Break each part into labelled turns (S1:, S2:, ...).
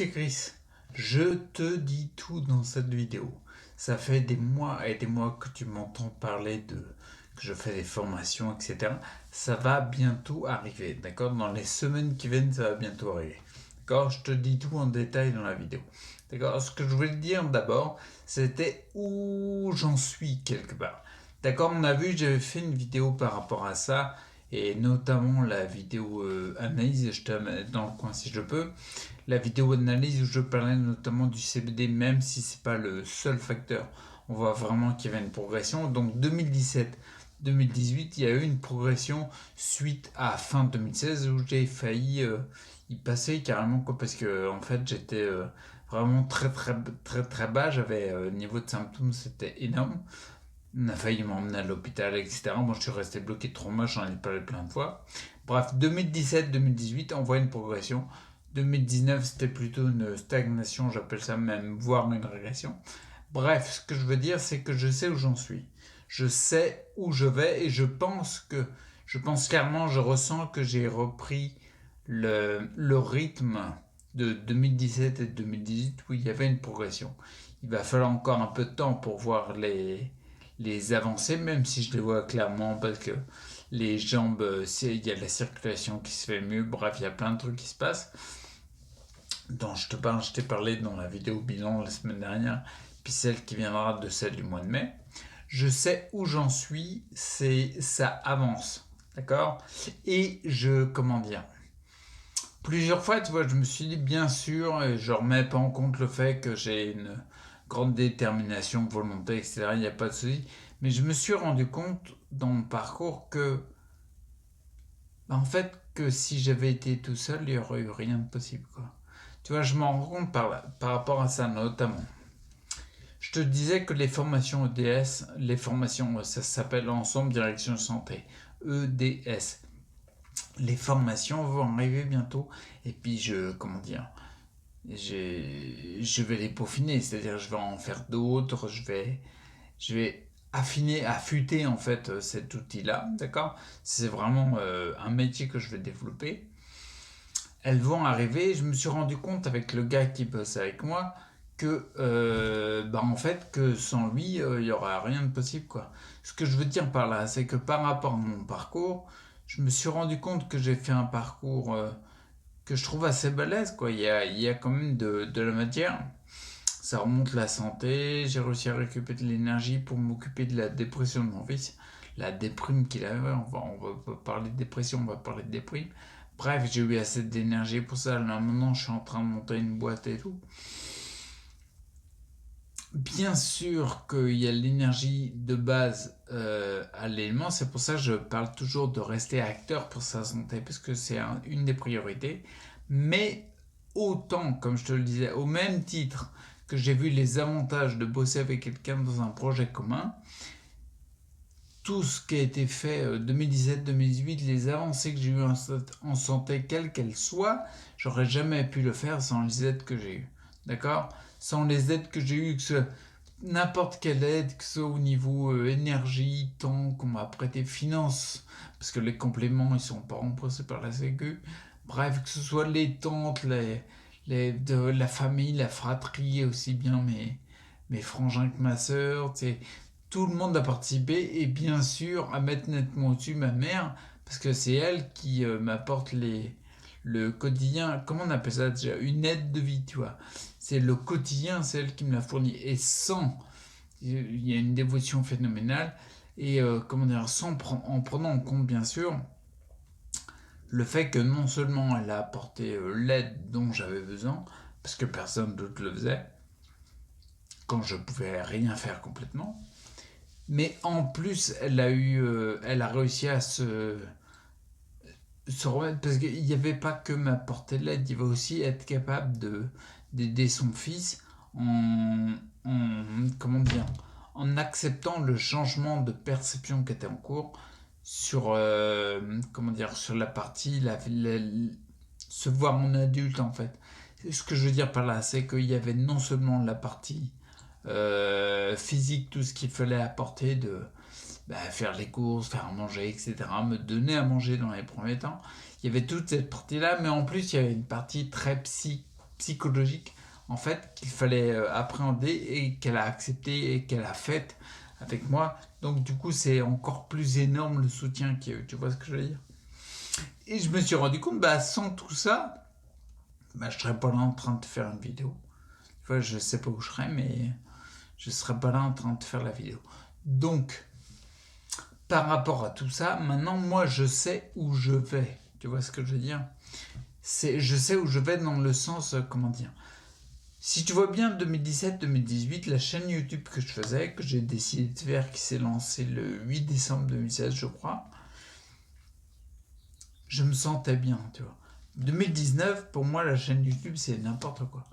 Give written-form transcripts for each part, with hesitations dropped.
S1: c'est Chris. Je te dis tout dans cette vidéo. Ça fait des mois et des mois que tu m'entends parler que je fais des formations, etc. Ça va bientôt arriver, d'accord? Dans les semaines qui viennent, ça va bientôt arriver. D'accord? Je te dis tout en détail dans la vidéo. D'accord? Ce que je voulais te dire d'abord, c'était où j'en suis quelque part. D'accord? On a vu, j'avais fait une vidéo par rapport à ça, et notamment la vidéo analyse, je te la mets dans le coin si je peux. La vidéo analyse où je parlais notamment du CBD, même si c'est pas le seul facteur, on voit vraiment qu'il y avait une progression. Donc 2017-2018, il y a eu une progression suite à fin 2016 où j'ai failli y passer carrément, quoi, parce que en fait j'étais vraiment très bas. J'avais niveau de symptômes, c'était énorme. On a failli m'emmener à l'hôpital, etc. Moi, je suis resté bloqué 3 mois, j'en ai parlé plein de fois. Bref, 2017-2018, on voit une progression. 2019, c'était plutôt une stagnation, j'appelle ça même, voire une régression. Bref, ce que je veux dire, c'est que je sais où j'en suis. Je sais où je vais et je pense clairement, je ressens que j'ai repris le rythme de 2017 et 2018 où il y avait une progression. Il va falloir encore un peu de temps pour voir les avancées, même si je les vois clairement parce que les jambes, il y a de la circulation qui se fait mieux, bref, il y a plein de trucs qui se passent. Dont je t'ai parlé dans la vidéo bilan la semaine dernière, puis celle qui viendra de celle du mois de mai. Je sais où j'en suis, ça avance, d'accord? Et comment dire, plusieurs fois, tu vois, je me suis dit, bien sûr, et je remets pas en compte le fait que j'ai une grande détermination, volonté, etc. Il n'y a pas de souci. Mais je me suis rendu compte dans mon parcours en fait, que si j'avais été tout seul, il n'y aurait eu rien de possible, quoi. Tu vois, je m'en rends compte par rapport à ça, notamment. Je te disais que les formations EDS, les formations, ça s'appelle Ensemble Direction Santé, EDS. Les formations vont arriver bientôt, et puis je vais les peaufiner, c'est-à-dire je vais en faire d'autres, je vais affûter en fait cet outil-là, d'accord? C'est vraiment un métier que je vais développer. Elles vont arriver. Je me suis rendu compte avec le gars qui bosse avec moi que en fait que sans lui il n'y aura rien de possible, quoi. Ce que je veux dire par là, c'est que par rapport à mon parcours, je me suis rendu compte que j'ai fait un parcours que je trouve assez balèze, quoi. Il y a quand même de la matière. Ça remonte la santé, j'ai réussi à récupérer de l'énergie pour m'occuper de la dépression de mon fils, la déprime qu'il avait. On va pas parler de dépression, on va parler de déprime. Bref, j'ai eu assez d'énergie pour ça. Là, maintenant, je suis en train de monter une boîte et tout. Bien sûr qu'il y a l'énergie de base à l'élément, c'est pour ça que je parle toujours de rester acteur pour sa santé, parce que c'est une des priorités. Mais autant, comme je te le disais, au même titre que j'ai vu les avantages de bosser avec quelqu'un dans un projet commun, tout ce qui a été fait 2017-2018, les avancées que j'ai eues en santé, quelles qu'elles soient, j'aurais jamais pu le faire sans les aides que j'ai eues. D'accord? Sans les aides que j'ai eues, que ce soit n'importe quelle aide, que ce soit au niveau énergie, temps qu'on m'a prêté, finance, parce que les compléments ils sont pas remboursés par la Sécu. Bref, que ce soit les tantes, de la famille, la fratrie, aussi bien mes frangins que ma soeur, tout le monde a participé et bien sûr à mettre nettement au-dessus ma mère parce que c'est elle qui m'apporte le quotidien, comment on appelle ça déjà, une aide de vie, tu vois. C'est le quotidien, c'est elle qui me l'a fourni et il y a une dévotion phénoménale et comment dire, en prenant en compte bien sûr le fait que non seulement elle a apporté l'aide dont j'avais besoin parce que personne d'autre le faisait quand je pouvais rien faire complètement, mais en plus, elle a réussi à se remettre parce qu'il n'y avait pas que m'apporter de l'aide, il va aussi être capable d'aider son fils en comment dire, en acceptant le changement de perception qui était en cours sur comment dire, sur la partie se voir en adulte en fait. Ce que je veux dire par là, c'est qu'il y avait non seulement la partie physique, tout ce qu'il fallait apporter faire les courses, faire à manger, etc., me donner à manger dans les premiers temps. Il y avait toute cette partie-là, mais en plus, il y avait une partie très psychologique en fait qu'il fallait appréhender et qu'elle a accepté et qu'elle a fait avec moi. Donc du coup c'est encore plus énorme le soutien qu'il y a eu, tu vois ce que je veux dire. Et je me suis rendu compte, sans tout ça, je serais pas là en train de faire une vidéo. Tu vois, je sais pas où je serais, mais je serais pas là en train de faire la vidéo. Donc, par rapport à tout ça, maintenant, moi, je sais où je vais. Tu vois ce que je veux dire? Je sais où je vais dans le sens, comment dire? Si tu vois bien, 2017-2018, la chaîne YouTube que je faisais, que j'ai décidé de faire, qui s'est lancée le 8 décembre 2016, je crois, je me sentais bien, tu vois. 2019, pour moi, la chaîne YouTube, c'est n'importe quoi.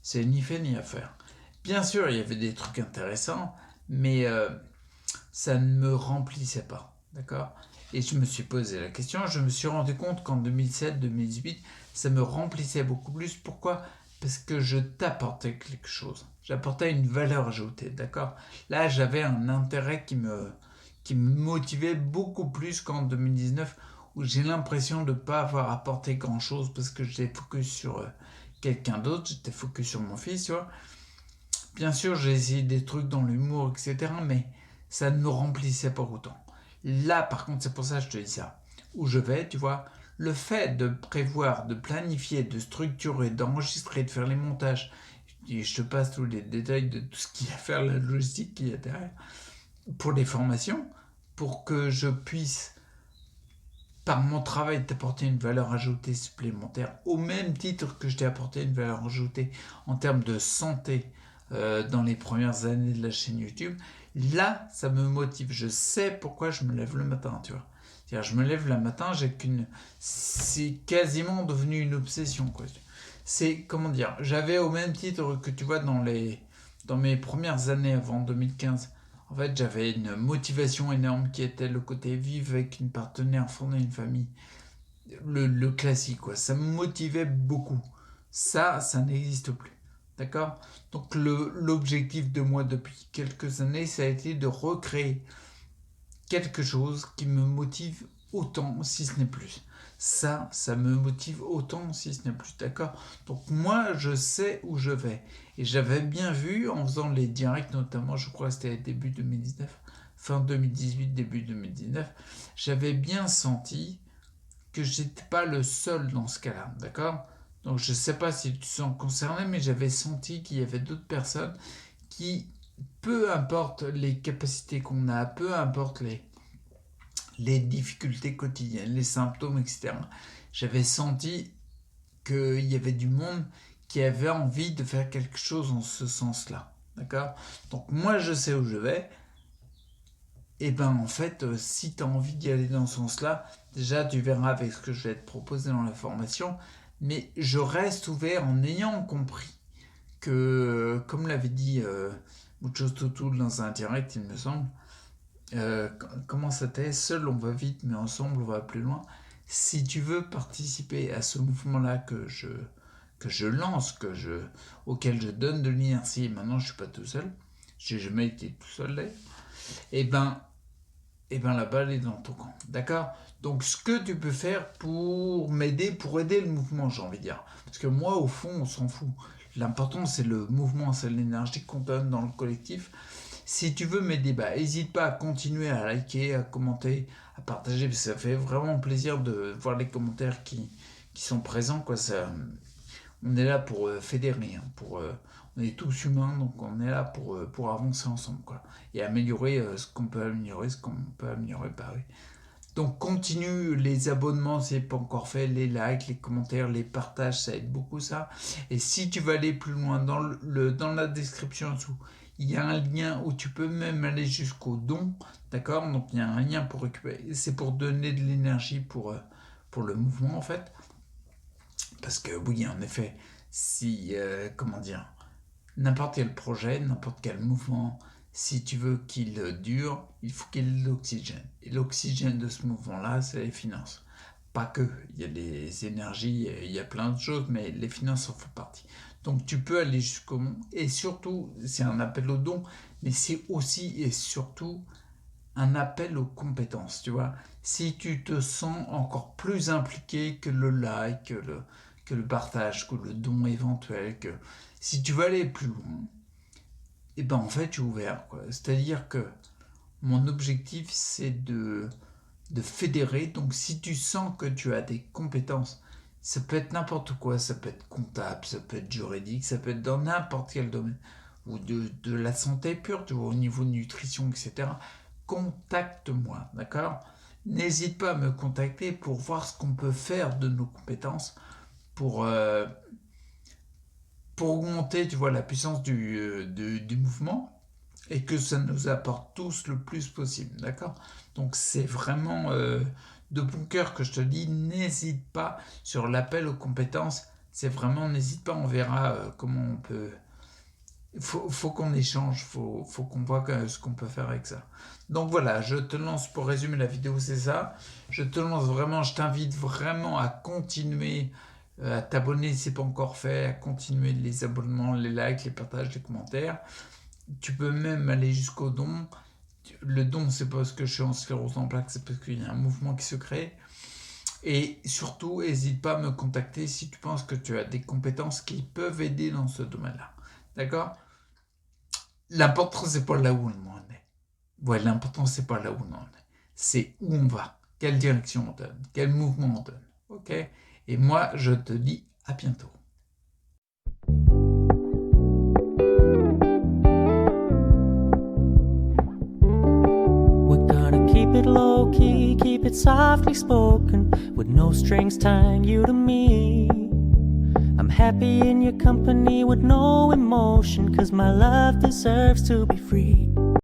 S1: C'est ni fait ni à faire. Bien sûr, il y avait des trucs intéressants, mais ça ne me remplissait pas, d'accord? Et je me suis posé la question, je me suis rendu compte qu'en 2007-2018, ça me remplissait beaucoup plus. Pourquoi? Parce que je t'apportais quelque chose. J'apportais une valeur ajoutée, d'accord? Là, j'avais un intérêt qui me motivait beaucoup plus qu'en 2019, où j'ai l'impression de ne pas avoir apporté grand-chose parce que j'étais focus sur quelqu'un d'autre, j'étais focus sur mon fils, tu vois. Bien sûr, j'ai essayé des trucs dans l'humour, etc., mais ça ne me remplissait pas autant. Là, par contre, c'est pour ça que je te dis ça. Où je vais, tu vois, le fait de prévoir, de planifier, de structurer, d'enregistrer, de faire les montages, et je te passe tous les détails de tout ce qu'il y a à faire, la logistique qu'il y a derrière, pour les formations, pour que je puisse, par mon travail, t'apporter une valeur ajoutée supplémentaire, au même titre que je t'ai apporté une valeur ajoutée en termes de santé dans les premières années de la chaîne YouTube. Là, ça me motive. Je sais pourquoi je me lève le matin, tu vois. C'est-à-dire, je me lève le matin, c'est quasiment devenu une obsession, quoi. C'est, comment dire, j'avais au même titre que, tu vois, dans mes premières années avant 2015, en fait, j'avais une motivation énorme qui était le côté vivre avec une partenaire, fonder une famille. Le classique, quoi. Ça me motivait beaucoup. Ça n'existe plus. D'accord? Donc l'objectif de moi depuis quelques années, ça a été de recréer quelque chose qui me motive autant, si ce n'est plus. Ça me motive autant, si ce n'est plus. D'accord? Donc moi, je sais où je vais. Et j'avais bien vu, en faisant les directs, notamment, je crois que c'était début 2019, fin 2018, début 2019, j'avais bien senti que j'étais pas le seul dans ce cas-là, d'accord? Donc je sais pas si tu te sens concerné, mais j'avais senti qu'il y avait d'autres personnes qui, peu importe les capacités qu'on a, peu importe les difficultés quotidiennes, les symptômes, etc., j'avais senti qu'il y avait du monde qui avait envie de faire quelque chose en ce sens-là, d'accord? Donc moi je sais où je vais, et en fait, si tu as envie d'y aller dans ce sens-là, déjà tu verras avec ce que je vais te proposer dans la formation, mais je reste ouvert en ayant compris que, comme l'avait dit Mucho Tutul dans un direct, il me semble, comment c'était? Seul on va vite, mais ensemble on va plus loin. Si tu veux participer à ce mouvement-là que je lance, auquel je donne de l'inertie, et maintenant je suis pas tout seul, j'ai jamais été tout seul d'ailleurs, et la balle est dans ton camp. D'accord? Donc, ce que tu peux faire pour m'aider, pour aider le mouvement, j'ai envie de dire. Parce que moi, au fond, on s'en fout. L'important, c'est le mouvement, c'est l'énergie qu'on donne dans le collectif. Si tu veux m'aider, n'hésite pas à continuer à liker, à commenter, à partager, parce que ça fait vraiment plaisir de voir les commentaires qui sont présents, quoi. On est là pour fédérer, hein, on est tous humains, donc on est là pour avancer ensemble, quoi. Et améliorer ce qu'on peut améliorer, oui. Donc continue les abonnements, si c'est pas encore fait, les likes, les commentaires, les partages, ça aide beaucoup ça. Et si tu veux aller plus loin, dans la description en dessous, il y a un lien où tu peux même aller jusqu'au don, d'accord? Donc il y a un lien pour récupérer, c'est pour donner de l'énergie pour le mouvement en fait. Parce que oui, en effet, si, comment dire, n'importe quel projet, n'importe quel mouvement, si tu veux qu'il dure, il faut qu'il y ait de l'oxygène. Et l'oxygène de ce mouvement-là, c'est les finances. Pas que, il y a des énergies, il y a plein de choses, mais les finances en font partie. Donc tu peux aller jusqu'au bout. Et surtout, c'est un appel au don, mais c'est aussi et surtout un appel aux compétences, tu vois. Si tu te sens encore plus impliqué que le like, que le partage, que le don éventuel, que si tu veux aller plus loin, et ben en fait tu es ouvert, quoi. C'est-à-dire que mon objectif c'est de fédérer. Donc si tu sens que tu as des compétences, ça peut être n'importe quoi, ça peut être comptable, ça peut être juridique, ça peut être dans n'importe quel domaine, ou de la santé pure, tu vois, au niveau de nutrition, etc. Contacte-moi, d'accord? N'hésite pas à me contacter pour voir ce qu'on peut faire de nos compétences pour augmenter, tu vois, la puissance du mouvement et que ça nous apporte tous le plus possible, d'accord? Donc c'est vraiment de bon cœur que je te dis, n'hésite pas sur l'appel aux compétences, c'est vraiment, n'hésite pas, on verra comment on peut... Faut qu'on échange, faut qu'on voit ce qu'on peut faire avec ça. Donc voilà, je te lance, pour résumer la vidéo, c'est ça. Je te lance vraiment, je t'invite vraiment à continuer à t'abonner si ce n'est pas encore fait, à continuer les abonnements, les likes, les partages, les commentaires. Tu peux même aller jusqu'au don. Le don, c'est pas parce que je suis en sclérose en plaques, c'est parce qu'il y a un mouvement qui se crée. Et surtout, n'hésite pas à me contacter si tu penses que tu as des compétences qui peuvent aider dans ce domaine-là. D'accord? L'important, c'est pas là où on en est. Ouais, l'important, c'est pas là où on en est. C'est où on va, quelle direction on donne, quel mouvement on donne. Ok? Et moi, je te dis à bientôt.
S2: We're gonna keep it low key, keep it softly spoken, with no strings tying you to me. I'm happy in your company with no emotion, 'cause my love deserves to be free.